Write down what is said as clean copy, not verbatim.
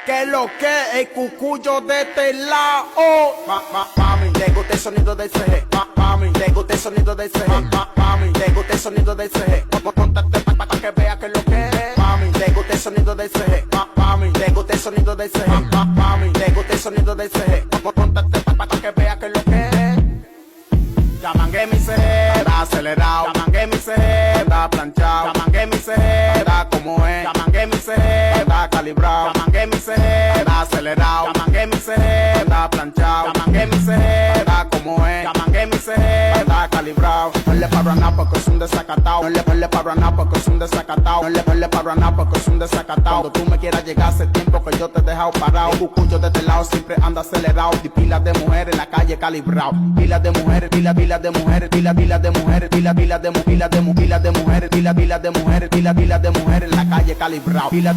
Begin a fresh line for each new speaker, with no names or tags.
Que lo que el cucuyo de este lado. Mami, le gusta el sonido del CG. Mami, le gusta el sonido del CG. Mami, le gusta el sonido del CG. Póntate pa' que vea que lo que es. Mami, le gusta el sonido del CG. Mami, le gusta el sonido del CG. Mami, le gusta el sonido del CG. Póntate pa' que vea que lo que es. Llamangue mi CG, está acelerado. Llamangue mi CG, está planchado. Llamangue mi CG, está como es. Llamangue mi CG, está calibrado. Llamangue mi CG, está acelerado. Llamangue mi CG, está planchado. Llamangue mi CG, está como es. Llamangue mi CG, está calibrado. No le paro a nada porque es un desacatado. No le paro a nada porque es un desacatado. No le paro a nada porque es un desacatado. Cuando tú me quieras llegar hace tiempo que yo te he dejado parado. El cucuyo de este lado siempre anda acelerado. Y pilas de mujeres en la calle calibrado. Pilas de mujeres, pilas de mujeres, pilas de mujeres, pilas de mujeres, pilas de mujeres, pilas de mujeres en la calle calibrado. Pila